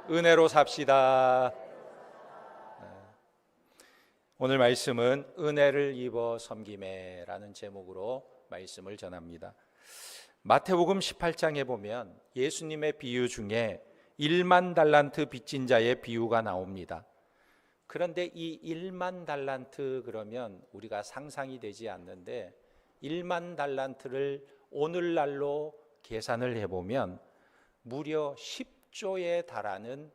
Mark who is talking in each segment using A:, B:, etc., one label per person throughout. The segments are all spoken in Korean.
A: 은혜로 삽시다. 오늘 말씀은 은혜를 입어 섬김에라는 제목으로 말씀을 전합니다. 마태복음 18장에 보면 예수님의 비유 중에 1만 달란트 빚진 자의 비유가 나옵니다. 그런데 이 1만 달란트 그러면 우리가 상상이 되지 않는데 1만 달란트를 오늘날로 계산을 해보면 무려 10조에 달하는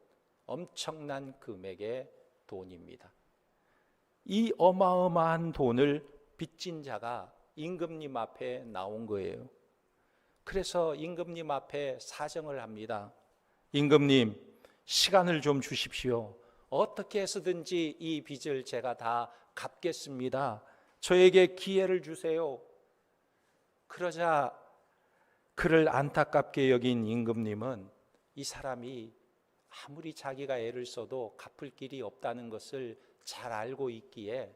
A: 엄청난 금액의 돈입니다. 이 어마어마한 돈을 빚진 자가 임금님 앞에 나온 거예요. 그래서 임금님 앞에 사정을 합니다. 임금님, 시간을 좀 주십시오. 어떻게 해서든지 이 빚을 제가 다 갚겠습니다. 저에게 기회를 주세요. 그러자 그를 안타깝게 여긴 임금님은 이 사람이 아무리 자기가 애를 써도 갚을 길이 없다는 것을 잘 알고 있기에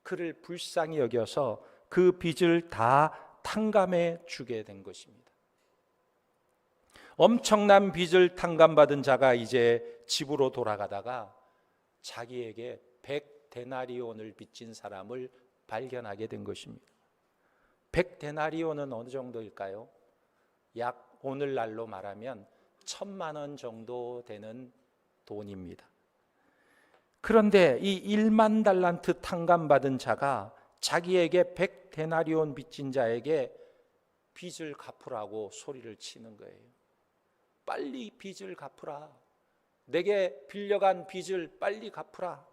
A: 그를 불쌍히 여겨서 그 빚을 다 탕감해 주게 된 것입니다. 엄청난 빚을 탕감받은 자가 이제 집으로 돌아가다가 자기에게 100데나리온을 빚진 사람을 발견하게 된 것입니다. 100데나리온은 어느 정도일까요? 약 오늘날로 말하면 1,000만 원 정도 되는 돈입니다. 그런데 이 1만 달란트 탕감받은 자가 자기에게 100데나리온 빚진 자에게 빚을 갚으라고 소리를 치는 거예요. 빨리 빚을 갚으라. 내게 빌려간 빚을 빨리 갚으라.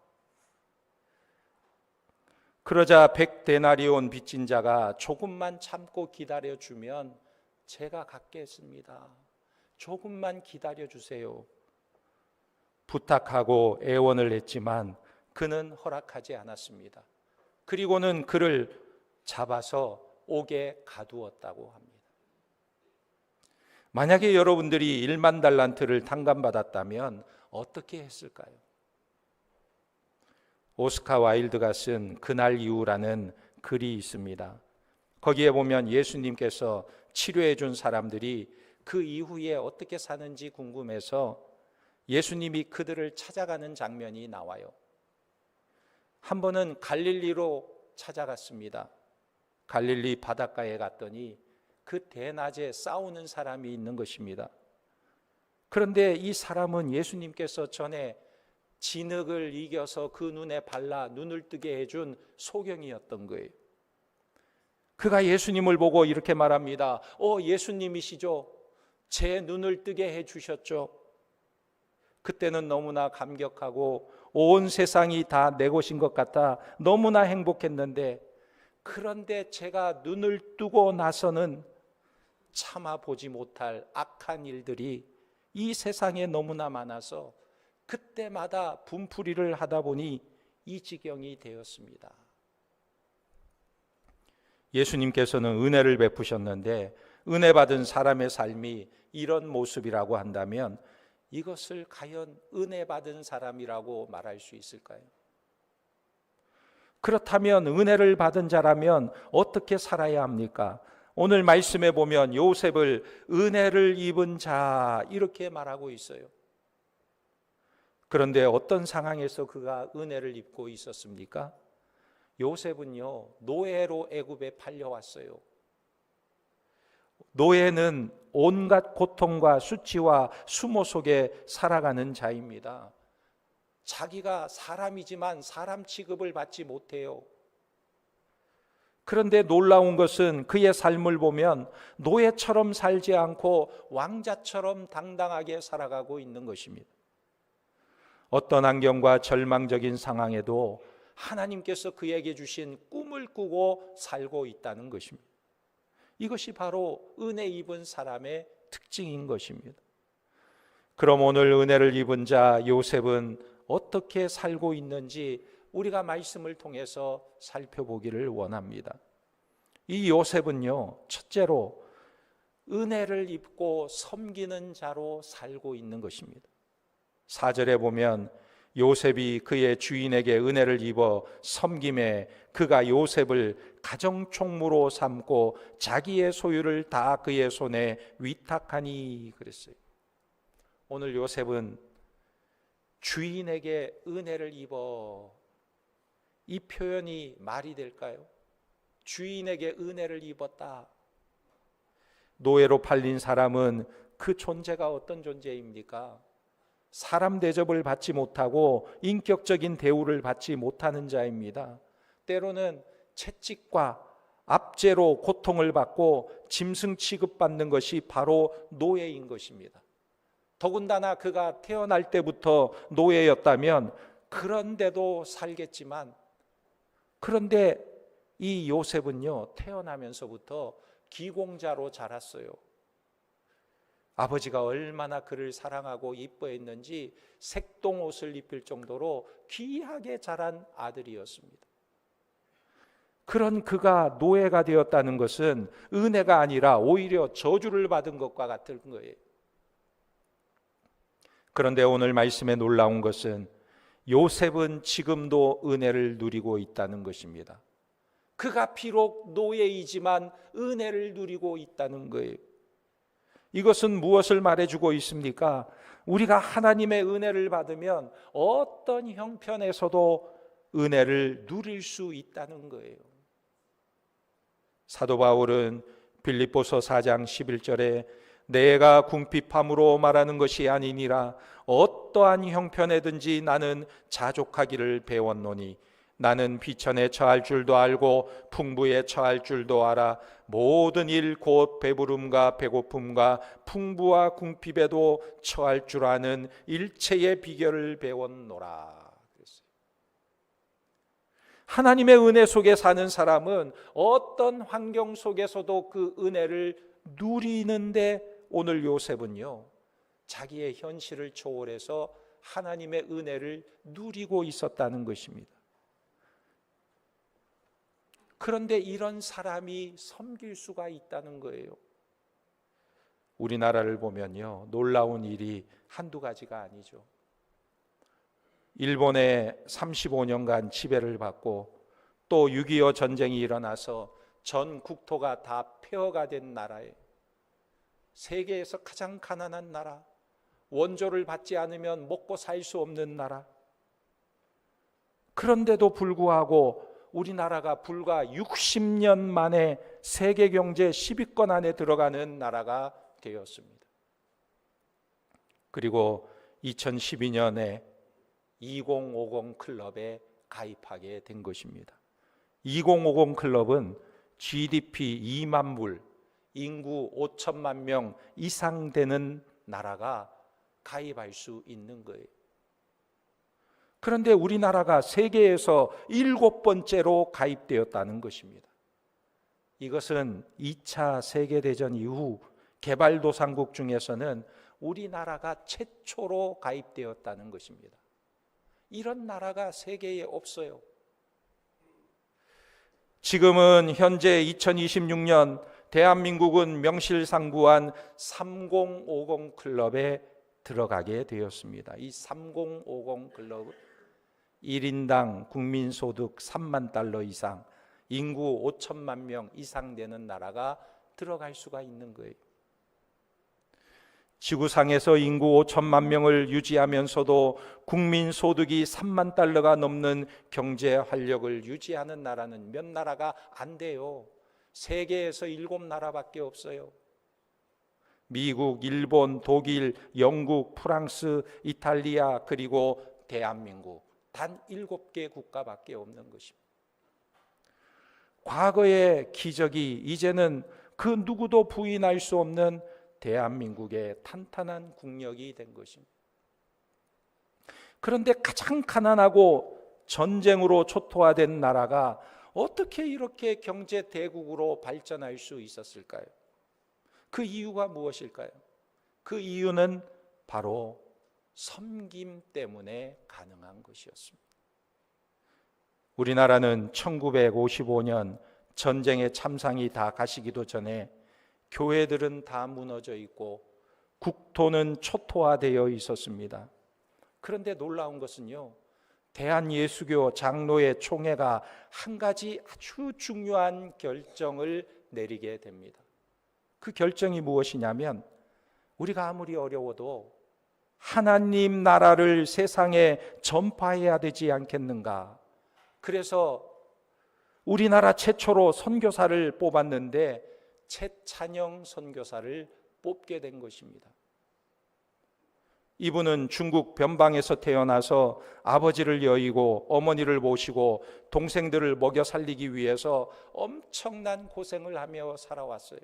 A: 그러자 100데나리온 빚진 자가 조금만 참고 기다려주면 제가 갚겠습니다. 조금만 기다려주세요. 부탁하고 애원을 했지만 그는 허락하지 않았습니다. 그리고는 그를 잡아서 옥에 가두었다고 합니다. 만약에 여러분들이 1만 달란트를 탕감받았다면 어떻게 했을까요? 오스카 와일드가 쓴 그날 이후라는 글이 있습니다. 거기에 보면 예수님께서 치료해 준 사람들이 그 이후에 어떻게 사는지 궁금해서 예수님이 그들을 찾아가는 장면이 나와요. 한 번은 갈릴리로 찾아갔습니다. 갈릴리 바닷가에 갔더니 그 대낮에 싸우는 사람이 있는 것입니다. 그런데 이 사람은 예수님께서 전에 진흙을 이겨서 그 눈에 발라 눈을 뜨게 해준 소경이었던 거예요. 그가 예수님을 보고 이렇게 말합니다. 예수님이시죠? 제 눈을 뜨게 해주셨죠? 그때는 너무나 감격하고 온 세상이 다 내 것인 것 같아 너무나 행복했는데, 그런데 제가 눈을 뜨고 나서는 참아 보지 못할 악한 일들이 이 세상에 너무나 많아서 그때마다 분풀이를 하다 보니 이 지경이 되었습니다. 예수님께서는 은혜를 베푸셨는데 은혜 받은 사람의 삶이 이런 모습이라고 한다면 이것을 과연 은혜 받은 사람이라고 말할 수 있을까요? 그렇다면 은혜를 받은 자라면 어떻게 살아야 합니까? 오늘 말씀에 보면 요셉을 은혜를 입은 자 이렇게 말하고 있어요. 그런데 어떤 상황에서 그가 은혜를 입고 있었습니까? 요셉은요, 노예로 애굽에 팔려왔어요. 노예는 온갖 고통과 수치와 수모 속에 살아가는 자입니다. 자기가 사람이지만 사람 취급을 받지 못해요. 그런데 놀라운 것은 그의 삶을 보면 노예처럼 살지 않고 왕자처럼 당당하게 살아가고 있는 것입니다. 어떤 환경과 절망적인 상황에도 하나님께서 그에게 주신 꿈을 꾸고 살고 있다는 것입니다. 이것이 바로 은혜 입은 사람의 특징인 것입니다. 그럼 오늘 은혜를 입은 자 요셉은 어떻게 살고 있는지 우리가 말씀을 통해서 살펴보기를 원합니다. 이 요셉은요, 첫째로 은혜를 입고 섬기는 자로 살고 있는 것입니다. 4절에 보면 요셉이 그의 주인에게 은혜를 입어 섬김에 그가 요셉을 가정총무로 삼고 자기의 소유를 다 그의 손에 위탁하니 그랬어요. 오늘 요셉은 주인에게 은혜를 입어. 이 표현이 말이 될까요? 주인에게 은혜를 입었다. 노예로 팔린 사람은 그 존재가 어떤 존재입니까? 사람 대접을 받지 못하고 인격적인 대우를 받지 못하는 자입니다. 때로는 채찍과 압제로 고통을 받고 짐승 취급받는 것이 바로 노예인 것입니다. 더군다나 그가 태어날 때부터 노예였다면 그런데도 살겠지만, 그런데 이 요셉은요, 태어나면서부터 기공자로 자랐어요. 아버지가 얼마나 그를 사랑하고 이뻐했는지 색동옷을 입힐 정도로 귀하게 자란 아들이었습니다. 그런 그가 노예가 되었다는 것은 은혜가 아니라 오히려 저주를 받은 것과 같은 거예요. 그런데 오늘 말씀에 놀라운 것은 요셉은 지금도 은혜를 누리고 있다는 것입니다. 그가 비록 노예이지만 은혜를 누리고 있다는 거예요. 이것은 무엇을 말해주고 있습니까? 우리가 하나님의 은혜를 받으면 어떤 형편에서도 은혜를 누릴 수 있다는 거예요. 사도 바울은 빌립보서 4장 11절에 내가 궁핍함으로 말하는 것이 아니니라 어떠한 형편에든지 나는 자족하기를 배웠노니 나는 비천에 처할 줄도 알고 풍부에 처할 줄도 알아 모든 일 곧 배부름과 배고픔과 풍부와 궁핍에도 처할 줄 아는 일체의 비결을 배웠노라. 하나님의 은혜 속에 사는 사람은 어떤 환경 속에서도 그 은혜를 누리는데 오늘 요셉은요, 자기의 현실을 초월해서 하나님의 은혜를 누리고 있었다는 것입니다. 그런데 이런 사람이 섬길 수가 있다는 거예요. 우리나라를 보면요, 놀라운 일이 한두 가지가 아니죠. 일본에 35년간 지배를 받고 또 6.25 전쟁이 일어나서 전 국토가 다 폐허가 된 나라에 세계에서 가장 가난한 나라, 원조를 받지 않으면 먹고 살 수 없는 나라. 그런데도 불구하고 우리나라가 불과 60년 만에 세계 경제 10위권 안에 들어가는 나라가 되었습니다. 그리고 2012년에 2050 클럽에 가입하게 된 것입니다. 2050 클럽은 GDP 2만 불, 인구 5천만 명 이상 되는 나라가 가입할 수 있는 거예요. 그런데 우리나라가 세계에서 7번째로 가입되었다는 것입니다. 이것은 2차 세계대전 이후 개발도상국 중에서는 우리나라가 최초로 가입되었다는 것입니다. 이런 나라가 세계에 없어요. 지금은 현재 2026년 대한민국은 명실상부한 3050 클럽에 들어가게 되었습니다. 이 3050 클럽은 1인당 국민소득 3만 달러 이상, 인구 5천만 명 이상 되는 나라가 들어갈 수가 있는 거예요. 지구상에서 인구 5천만 명을 유지하면서도 국민소득이 3만 달러가 넘는 경제 활력을 유지하는 나라는 몇 나라가 안 돼요. 세계에서 7나라밖에 없어요. 미국, 일본, 독일, 영국, 프랑스, 이탈리아, 그리고 대한민국 단 7개 국가밖에 없는 것입니다. 과거의 기적이 이제는 그 누구도 부인할 수 없는 대한민국의 탄탄한 국력이 된 것입니다. 그런데 가장 가난하고 전쟁으로 초토화된 나라가 어떻게 이렇게 경제 대국으로 발전할 수 있었을까요? 그 이유가 무엇일까요? 그 이유는 바로 섬김 때문에 가능한 것이었습니다. 우리나라는 1955년 전쟁의 참상이 다 가시기도 전에 교회들은 다 무너져 있고 국토는 초토화되어 있었습니다. 그런데 놀라운 것은요, 대한예수교 장로의 총회가 한 가지 아주 중요한 결정을 내리게 됩니다. 그 결정이 무엇이냐면 우리가 아무리 어려워도 하나님 나라를 세상에 전파해야 되지 않겠는가? 그래서 우리나라 최초로 선교사를 뽑았는데 최찬영 선교사를 뽑게 된 것입니다. 이분은 중국 변방에서 태어나서 아버지를 여의고 어머니를 모시고 동생들을 먹여 살리기 위해서 엄청난 고생을 하며 살아왔어요.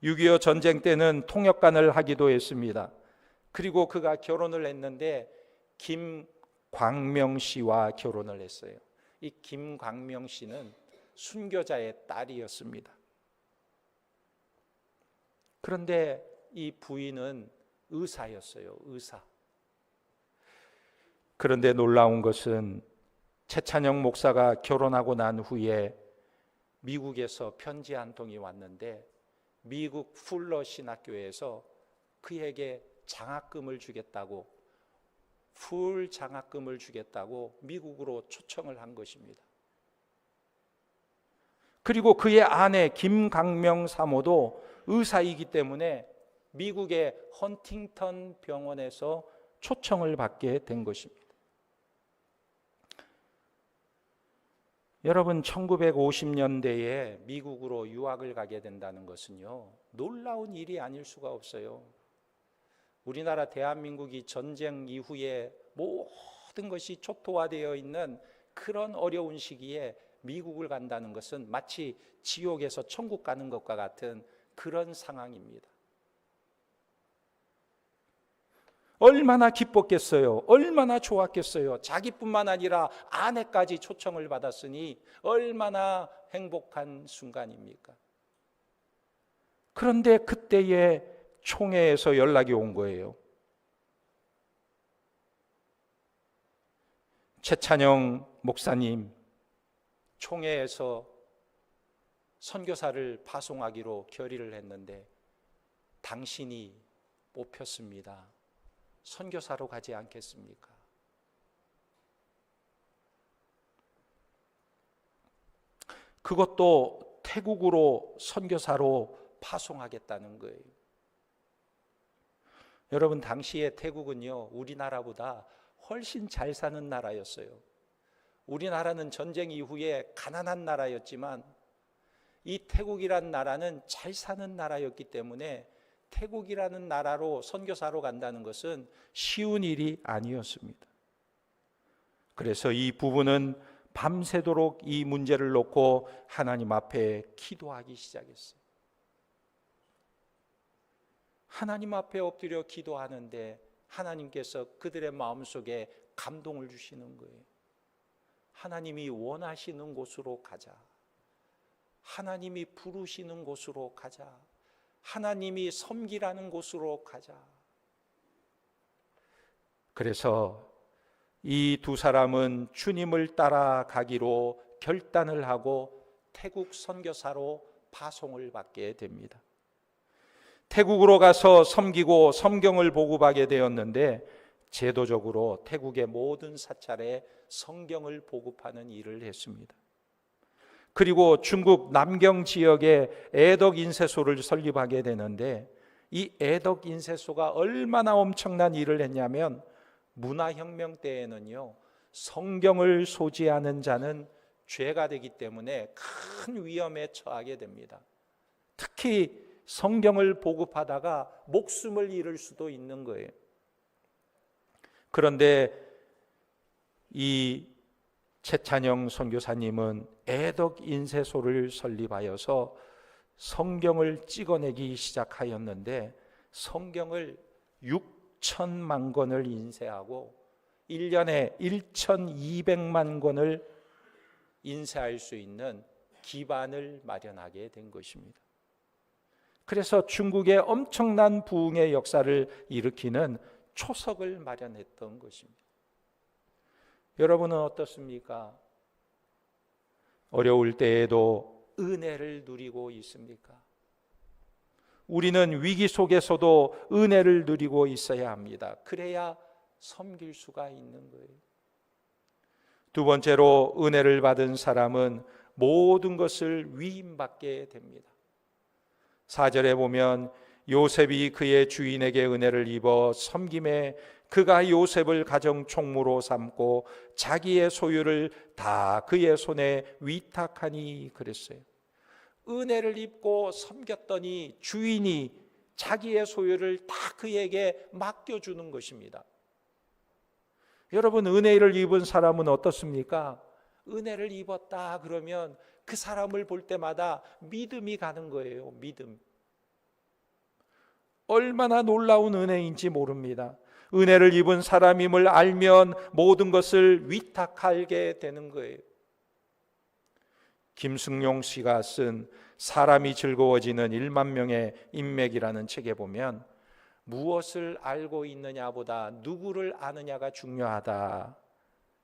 A: 6.25 전쟁 때는 통역관을 하기도 했습니다. 그리고 그가 결혼을 했는데 김광명 씨와 결혼을 했어요. 이 김광명 씨는 순교자의 딸이었습니다. 그런데 이 부인은 의사였어요. 의사. 그런데 놀라운 것은 최찬영 목사가 결혼하고 난 후에 미국에서 편지 한 통이 왔는데 미국 풀러 신학교에서 그에게 장학금을 주겠다고, 풀 장학금을 주겠다고 미국으로 초청을 한 것입니다. 그리고 그의 아내 김강명 사모도 의사이기 때문에 미국의 헌팅턴 병원에서 초청을 받게 된 것입니다. 여러분, 1950년대에 미국으로 유학을 가게 된다는 것은요, 놀라운 일이 아닐 수가 없어요. 우리나라 대한민국이 전쟁 이후에 모든 것이 초토화되어 있는 그런 어려운 시기에 미국을 간다는 것은 마치 지옥에서 천국 가는 것과 같은 그런 상황입니다. 얼마나 기뻤겠어요. 얼마나 좋았겠어요. 자기뿐만 아니라 아내까지 초청을 받았으니 얼마나 행복한 순간입니까? 그런데 그때에 총회에서 연락이 온 거예요. 최찬영 목사님, 총회에서 선교사를 파송하기로 결의를 했는데 당신이 뽑혔습니다. 선교사로 가지 않겠습니까? 그것도 태국으로 선교사로 파송하겠다는 거예요. 여러분, 당시에 태국은요, 우리나라보다 훨씬 잘 사는 나라였어요. 우리나라는 전쟁 이후에 가난한 나라였지만 이 태국이란 나라는 잘 사는 나라였기 때문에 태국이라는 나라로 선교사로 간다는 것은 쉬운 일이 아니었습니다. 그래서 이 부부는 밤새도록 이 문제를 놓고 하나님 앞에 기도하기 시작했어요. 하나님 앞에 엎드려 기도하는데 하나님께서 그들의 마음속에 감동을 주시는 거예요. 하나님이 원하시는 곳으로 가자. 하나님이 부르시는 곳으로 가자. 하나님이 섬기라는 곳으로 가자. 그래서 이 두 사람은 주님을 따라가기로 결단을 하고 태국 선교사로 파송을 받게 됩니다. 태국으로 가서 섬기고 성경을 보급하게 되었는데 제도적으로 태국의 모든 사찰에 성경을 보급하는 일을 했습니다. 그리고 중국 남경 지역에 애덕 인쇄소를 설립하게 되는데 이 애덕 인쇄소가 얼마나 엄청난 일을 했냐면 문화혁명 때에는요, 성경을 소지하는 자는 죄가 되기 때문에 큰 위험에 처하게 됩니다. 특히 성경을 보급하다가 목숨을 잃을 수도 있는 거예요. 그런데 이 최찬영 선교사님은 애덕 인쇄소를 설립하여서 성경을 찍어내기 시작하였는데 성경을 6천만 권을 인쇄하고 1년에 1,200만 권을 인쇄할 수 있는 기반을 마련하게 된 것입니다. 그래서 중국의 엄청난 부흥의 역사를 일으키는 초석을 마련했던 것입니다. 여러분은 어떻습니까? 어려울 때에도 은혜를 누리고 있습니까? 우리는 위기 속에서도 은혜를 누리고 있어야 합니다. 그래야 섬길 수가 있는 거예요. 두 번째로 은혜를 받은 사람은 모든 것을 위임받게 됩니다. 4절에 보면 요셉이 그의 주인에게 은혜를 입어 섬김에 그가 요셉을 가정 총무로 삼고 자기의 소유를 다 그의 손에 위탁하니 그랬어요. 은혜를 입고 섬겼더니 주인이 자기의 소유를 다 그에게 맡겨주는 것입니다. 여러분, 은혜를 입은 사람은 어떻습니까? 은혜를 입었다 그러면 그 사람을 볼 때마다 믿음이 가는 거예요. 믿음. 얼마나 놀라운 은혜인지 모릅니다. 은혜를 입은 사람임을 알면 모든 것을 위탁하게 되는 거예요. 김승용 씨가 쓴 사람이 즐거워지는 1만 명의 인맥이라는 책에 보면 무엇을 알고 있느냐보다 누구를 아느냐가 중요하다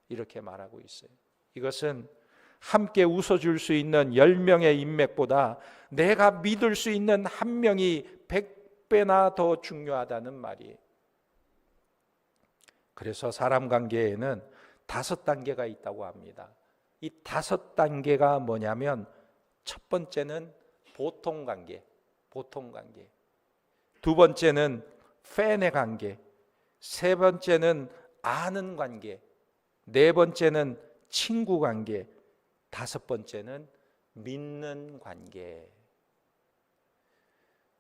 A: 이렇게 말하고 있어요. 이것은 함께 웃어줄 수 있는 10명의 인맥보다 내가 믿을 수 있는 한 명이 100배나 더 중요하다는 말이에요. 그래서 사람 관계에는 5단계가 있다고 합니다. 이 5단계가 뭐냐면 첫 번째는 보통 관계, 보통 관계. 두 번째는 팬의 관계. 세 번째는 아는 관계. 네 번째는 친구 관계. 다섯 번째는 믿는 관계.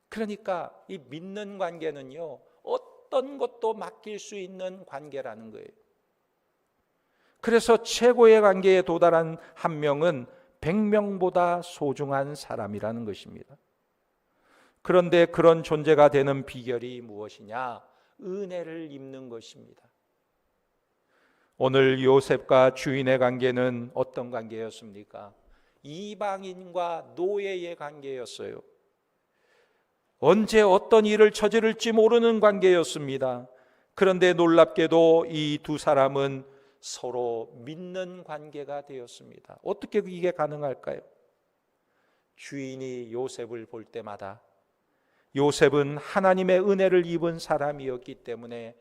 A: 그러니까 이 믿는 관계는요, 어떤 것도 맡길 수 있는 관계라는 거예요. 그래서 최고의 관계에 도달한 한 명은 100명보다 소중한 사람이라는 것입니다. 그런데 그런 존재가 되는 비결이 무엇이냐? 은혜를 입는 것입니다. 오늘 요셉과 주인의 관계는 어떤 관계였습니까? 이방인과 노예의 관계였어요. 언제 어떤 일을 저지를지 모르는 관계였습니다. 그런데 놀랍게도 이 두 사람은 서로 믿는 관계가 되었습니다. 어떻게 이게 가능할까요? 주인이 요셉을 볼 때마다 요셉은 하나님의 은혜를 입은 사람이었기 때문에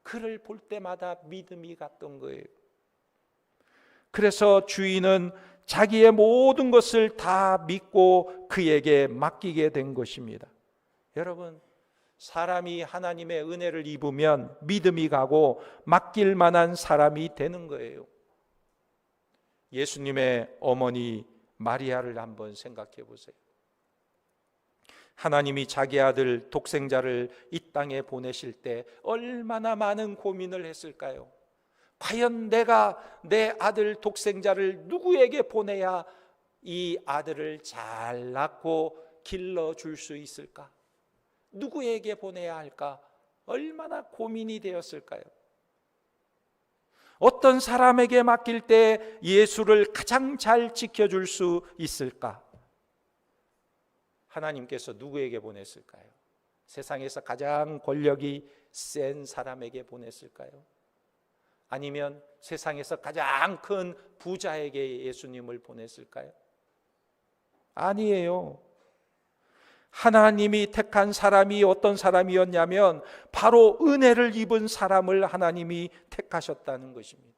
A: 그를 볼 때마다 믿음이 갔던 거예요. 그래서 주인은 자기의 모든 것을 다 믿고 그에게 맡기게 된 것입니다. 여러분, 사람이 하나님의 은혜를 입으면 믿음이 가고 맡길 만한 사람이 되는 거예요. 예수님의 어머니 마리아를 한번 생각해 보세요. 하나님이 자기 아들 독생자를 이 땅에 보내실 때 얼마나 많은 고민을 했을까요? 과연 내가 내 아들 독생자를 누구에게 보내야 이 아들을 잘 낳고 길러줄 수 있을까? 누구에게 보내야 할까? 얼마나 고민이 되었을까요? 어떤 사람에게 맡길 때 예수를 가장 잘 지켜줄 수 있을까? 하나님께서 누구에게 보냈을까요? 세상에서 가장 권력이 센 사람에게 보냈을까요? 아니면 세상에서 가장 큰 부자에게 예수님을 보냈을까요? 아니에요. 하나님이 택한 사람이 어떤 사람이었냐면 바로 은혜를 입은 사람을 하나님이 택하셨다는 것입니다.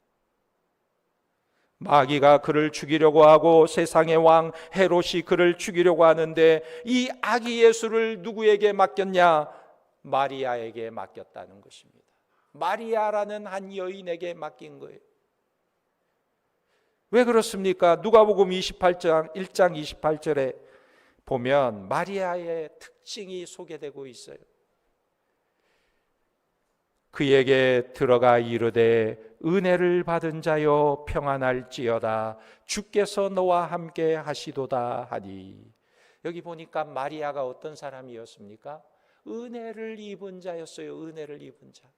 A: 마귀가 그를 죽이려고 하고 세상의 왕 헤롯이 그를 죽이려고 하는데 이 아기 예수를 누구에게 맡겼냐? 마리아에게 맡겼다는 것입니다. 마리아라는 한 여인에게 맡긴 거예요. 왜 그렇습니까? 누가복음 1장 28절에 보면 마리아의 특징이 소개되고 있어요. 그에게 들어가 이르되 은혜를 받은 자여 평안할지어다 주께서 너와 함께 하시도다 하니. 여기 보니까 마리아가 어떤 사람이었습니까? 은혜를 입은 자였어요. 은혜를 입은 자.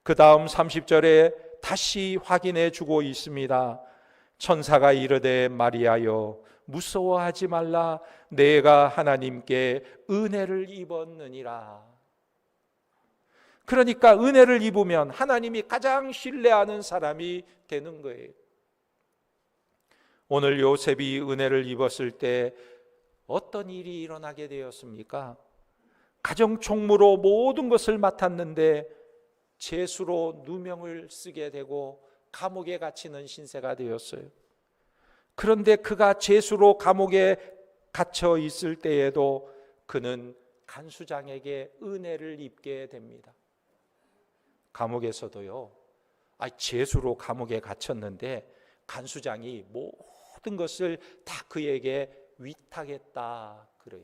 A: 그 다음 30절에 다시 확인해 주고 있습니다. 천사가 이르되 마리아여 무서워하지 말라 내가 하나님께 은혜를 입었느니라. 그러니까 은혜를 입으면 하나님이 가장 신뢰하는 사람이 되는 거예요. 오늘 요셉이 은혜를 입었을 때 어떤 일이 일어나게 되었습니까? 가정 총무로 모든 것을 맡았는데 죄수로 누명을 쓰게 되고 감옥에 갇히는 신세가 되었어요. 그런데 그가 죄수로 감옥에 갇혀 있을 때에도 그는 간수장에게 은혜를 입게 됩니다. 감옥에서도요, 죄수로 감옥에 갇혔는데 간수장이 모든 것을 다 그에게 위탁했다 그래요.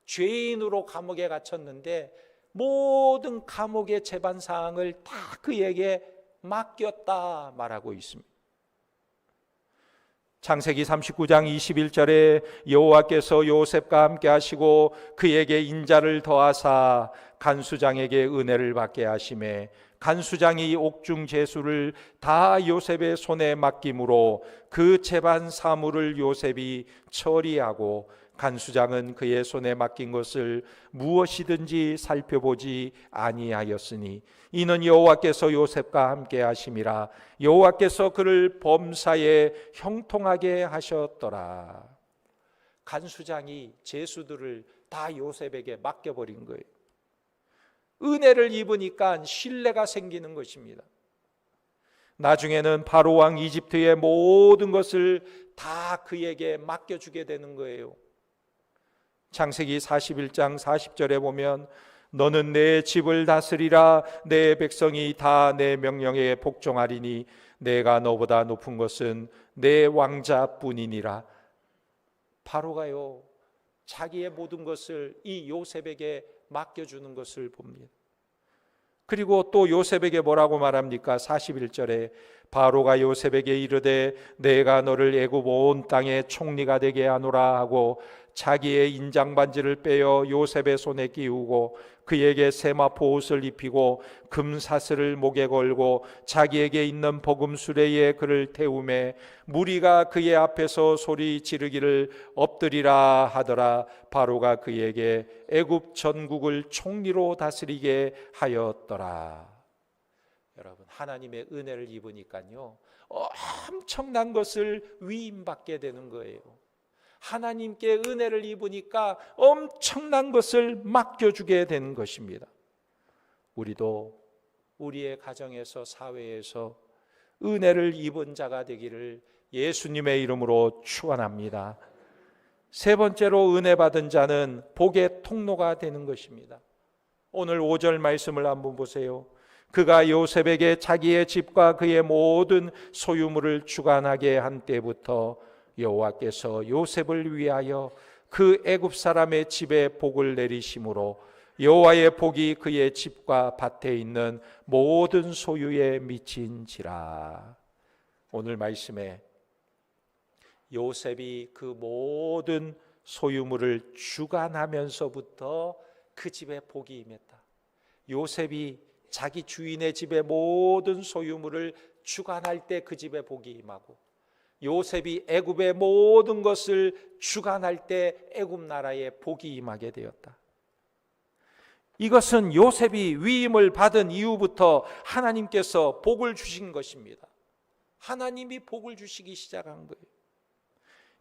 A: 죄인으로 감옥에 갇혔는데 모든 감옥의 재반 사항을 다 그에게 맡겼다 말하고 있습니다. 창세기 39장 21절에 여호와께서 요셉과 함께 하시고 그에게 인자를 더하사 간수장에게 은혜를 받게 하시매 간수장이 옥중 제수를 다 요셉의 손에 맡김으로 그 재반 사물을 요셉이 처리하고 간수장은 그의 손에 맡긴 것을 무엇이든지 살펴보지 아니하였으니 이는 여호와께서 요셉과 함께 하심이라. 여호와께서 그를 범사에 형통하게 하셨더라. 간수장이 제수들을 다 요셉에게 맡겨버린 거예요. 은혜를 입으니까 신뢰가 생기는 것입니다. 나중에는 바로 왕 이집트의 모든 것을 다 그에게 맡겨주게 되는 거예요. 창세기 41장 40절에 보면 너는 내 집을 다스리라. 내 백성이 다 내 명령에 복종하리니 내가 너보다 높은 것은 내 왕자뿐이니라. 바로가요, 자기의 모든 것을 이 요셉에게 맡겨주는 것을 봅니다. 그리고 또 요셉에게 뭐라고 말합니까? 41절에 바로가 요셉에게 이르되 내가 너를 애굽 온 땅의 총리가 되게 하노라 하고 자기의 인장반지를 빼어 요셉의 손에 끼우고 그에게 세마포 옷을 입히고 금사슬을 목에 걸고 자기에게 있는 버금수레에 그를 태우매 무리가 그의 앞에서 소리 지르기를 엎드리라 하더라. 바로가 그에게 애굽 전국을 총리로 다스리게 하였더라. 여러분, 하나님의 은혜를 입으니까요, 엄청난 것을 위임받게 되는 거예요. 하나님께 은혜를 입으니까 엄청난 것을 맡겨주게 되는 것입니다. 우리도 우리의 가정에서, 사회에서 은혜를 입은 자가 되기를 예수님의 이름으로 축원합니다. 세 번째로 은혜 받은 자는 복의 통로가 되는 것입니다. 오늘 5절 말씀을 한번 보세요. 그가 요셉에게 자기의 집과 그의 모든 소유물을 주관하게 한 때부터 여호와께서 요셉을 위하여 그 애굽 사람의 집에 복을 내리심으로 여호와의 복이 그의 집과 밭에 있는 모든 소유에 미친지라. 오늘 말씀에 요셉이 그 모든 소유물을 주관하면서부터 그 집에 복이 임했다. 요셉이 자기 주인의 집의 모든 소유물을 주관할 때 그 집에 복이 임하고 요셉이 애굽의 모든 것을 주관할 때 애굽 나라에 복이 임하게 되었다. 이것은 요셉이 위임을 받은 이후부터 하나님께서 복을 주신 것입니다. 하나님이 복을 주시기 시작한 거예요.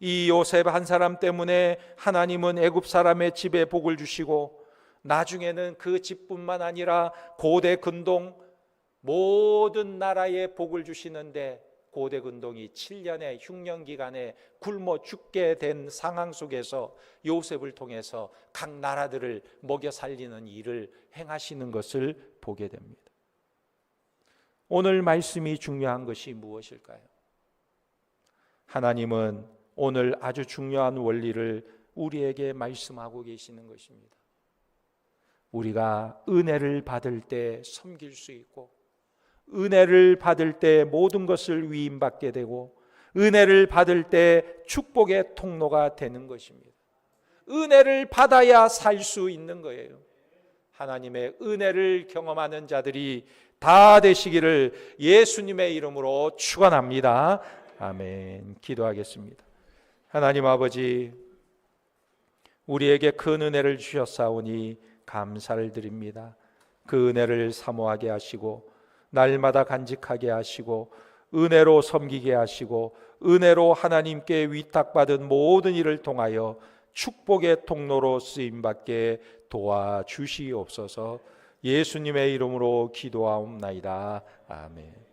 A: 이 요셉 한 사람 때문에 하나님은 애굽 사람의 집에 복을 주시고 나중에는 그 집뿐만 아니라 고대 근동 모든 나라에 복을 주시는데 고대 근동이 7년의 흉년 기간에 굶어 죽게 된 상황 속에서 요셉을 통해서 각 나라들을 먹여 살리는 일을 행하시는 것을 보게 됩니다. 오늘 말씀이 중요한 것이 무엇일까요? 하나님은 오늘 아주 중요한 원리를 우리에게 말씀하고 계시는 것입니다. 우리가 은혜를 받을 때 섬길 수 있고 은혜를 받을 때 모든 것을 위임받게 되고 은혜를 받을 때 축복의 통로가 되는 것입니다. 은혜를 받아야 살 수 있는 거예요. 하나님의 은혜를 경험하는 자들이 다 되시기를 예수님의 이름으로 축원합니다. 아멘. 기도하겠습니다. 하나님 아버지, 우리에게 큰 은혜를 주셨사오니 감사를 드립니다. 그 은혜를 사모하게 하시고 날마다 간직하게 하시고 은혜로 섬기게 하시고 은혜로 하나님께 위탁받은 모든 일을 통하여 축복의 통로로 쓰임받게 도와주시옵소서. 예수님의 이름으로 기도하옵나이다. 아멘.